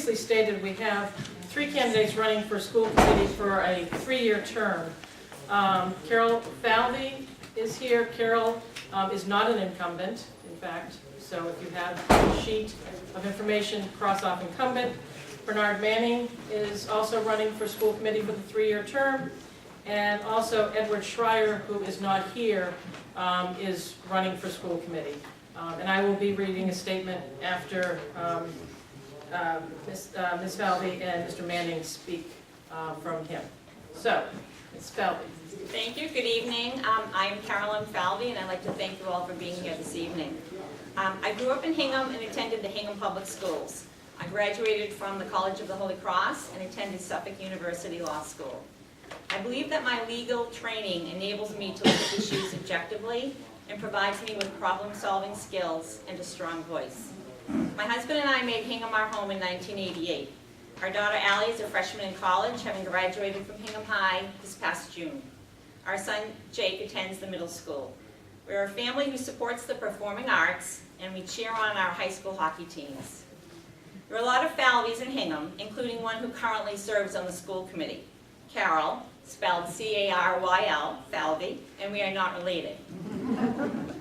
Previously stated, we have 3 candidates running for school committee for a 3-year term. Carol Falvey is here. Carol is not an incumbent, in fact, so if you have a sheet of information, cross off incumbent. Bernard Manning is also running for school committee for the 3-year term. And also Edward Schreier, who is not here, is running for school committee. And I will be reading a statement after Ms. Falvey and Mr. Manning speak from him. So, Ms. Falvey. Thank you. Good evening. I'm Carolyn Falvey, and I'd like to thank you all for being here this evening. I grew up in Hingham and attended the Hingham Public Schools. I graduated from the College of the Holy Cross and attended Suffolk University Law School. I believe that my legal training enables me to look at issues objectively and provides me with problem-solving skills and a strong voice. My husband and I made Hingham our home in 1988. Our daughter Allie is a freshman in college, having graduated from Hingham High this past June. Our son Jake attends the middle school. We're a family who supports the performing arts, and we cheer on our high school hockey teams. There are a lot of Falveys in Hingham, including one who currently serves on the school committee. Carol, spelled C-A-R-Y-L, Falvey, and we are not related.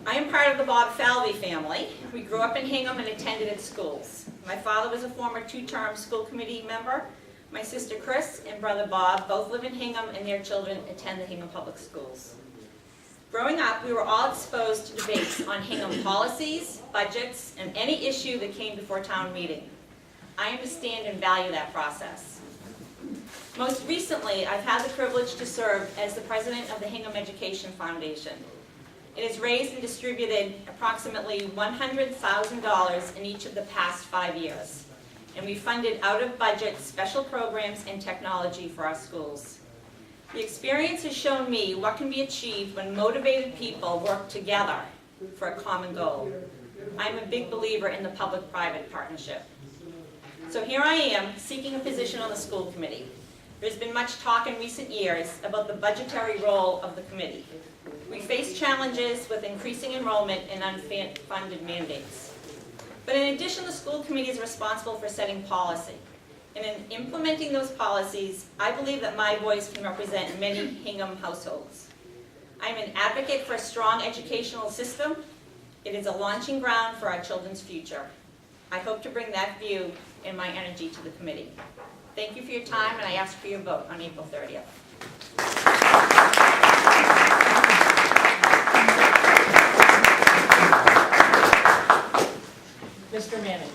I am part of the Bob Falvey family. We grew up in Hingham and attended its schools. My father was a former 2-term school committee member. My sister Chris and brother Bob both live in Hingham, and their children attend the Hingham Public Schools. Growing up, we were all exposed to debates on Hingham policies, budgets, and any issue that came before town meeting. I understand and value that process. Most recently, I've had the privilege to serve as the president of the Hingham Education Foundation. It has raised and distributed approximately $100,000 in each of the past 5 years. And we funded out-of-budget special programs and technology for our schools. The experience has shown me what can be achieved when motivated people work together for a common goal. I'm a big believer in the public-private partnership. So here I am, seeking a position on the school committee. There's been much talk in recent years about the budgetary role of the committee. We face challenges with increasing enrollment and unfunded mandates. But in addition, the school committee is responsible for setting policy. And in implementing those policies, I believe that my voice can represent many Hingham households. I'm an advocate for a strong educational system. It is a launching ground for our children's future. I hope to bring that view and my energy to the committee. Thank you for your time, and I ask for your vote on April 30th. Mr. Manning.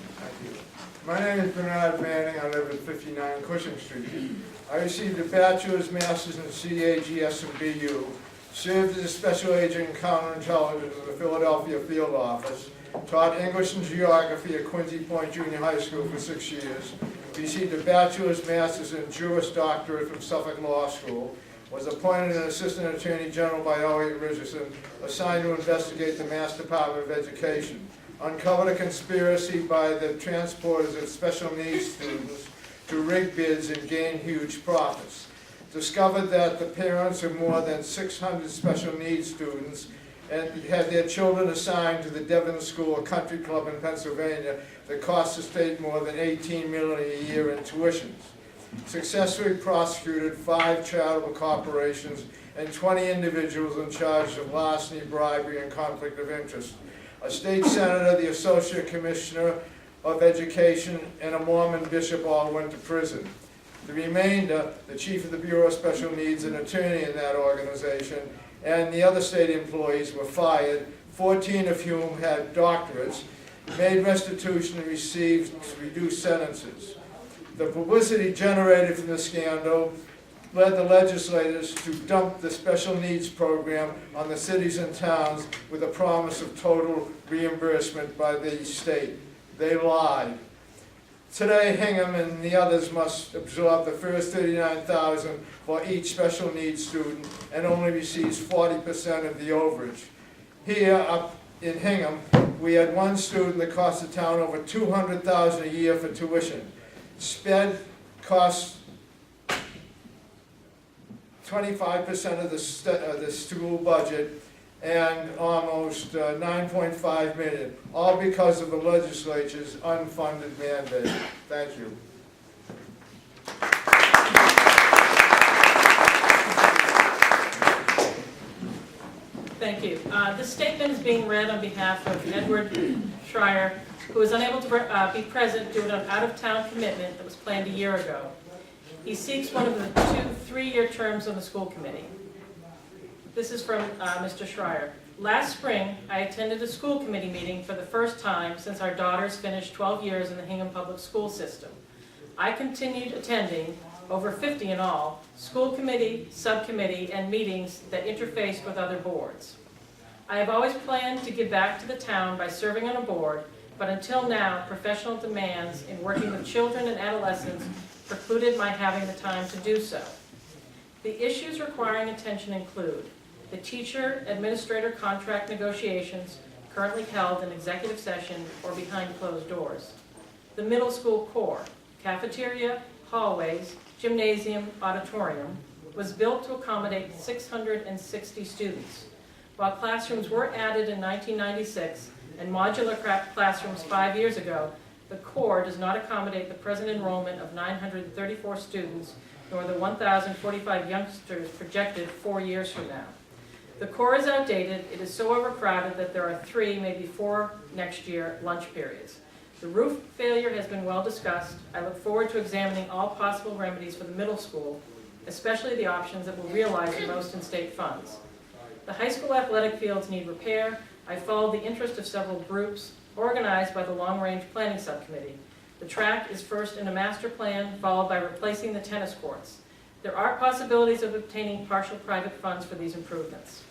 My name is Bernard Manning. I live at 59 Cushing Street. I received a bachelor's, master's in CAGS and BU, served as a special agent in counterintelligence in the Philadelphia field office, taught English and geography at Quincy Point Junior High School for 6 years, received a bachelor's, master's, and Juris Doctorate from Suffolk Law School, was appointed an Assistant Attorney General by Elliott Richardson, assigned to investigate the Mass Department of Education, uncovered a conspiracy by the transporters of special needs students to rig bids and gain huge profits, discovered that the parents of more than 600 special needs students and had their children assigned to the Devon School, a country club in Pennsylvania that cost the state more than $18 million a year in tuitions. Successfully prosecuted 5 charitable corporations and 20 individuals in charge of larceny, bribery, and conflict of interest. A state senator, the associate commissioner of education, and a Mormon bishop all went to prison. The remainder, the chief of the Bureau of Special Needs, an attorney in that organization, and the other state employees were fired, 14 of whom had doctorates, made restitution and received reduced sentences. The publicity generated from the scandal led the legislators to dump the special needs program on the cities and towns with a promise of total reimbursement by the state. They lied. Today, Hingham and the others must absorb the first $39,000 for each special needs student and only receives 40% of the overage. Here up in Hingham, we had one student that cost the town over $200,000 a year for tuition. SPED costs 25% of the school budget, and almost 9.5 million, all because of the legislature's unfunded mandate. Thank you. Thank you. This statement is being read on behalf of Edward Schreier, who is unable to be present due to an out-of-town commitment that was planned a year ago. He seeks one of the 2 3-year terms on the school committee. This is from Mr. Schreier. Last spring, I attended a school committee meeting for the first time since our daughters finished 12 years in the Hingham Public School System. I continued attending, over 50 in all, school committee, subcommittee, and meetings that interfaced with other boards. I have always planned to give back to the town by serving on a board, but until now, professional demands in working with children and adolescents precluded my having the time to do so. The issues requiring attention include the teacher-administrator contract negotiations currently held in executive session or behind closed doors, the middle school core, cafeteria, hallways, gymnasium, auditorium, was built to accommodate 660 students. While classrooms were added in 1996 and modular classrooms 5 years ago, the core does not accommodate the present enrollment of 934 students, nor the 1,045 youngsters projected 4 years from now. The core is outdated. It is so overcrowded that there are 3, maybe 4 next year lunch periods. The roof failure has been well discussed. I look forward to examining all possible remedies for the middle school, especially the options that will realize the most in state funds. The high school athletic fields need repair. I followed the interest of several groups organized by the Long Range Planning Subcommittee. The track is first in a master plan, followed by replacing the tennis courts. There are possibilities of obtaining partial private funds for these improvements.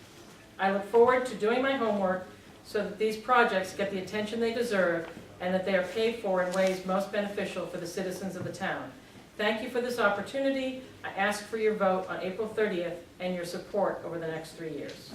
I look forward to doing my homework so that these projects get the attention they deserve and that they are paid for in ways most beneficial for the citizens of the town. Thank you for this opportunity. I ask for your vote on April 30th and your support over the next 3 years.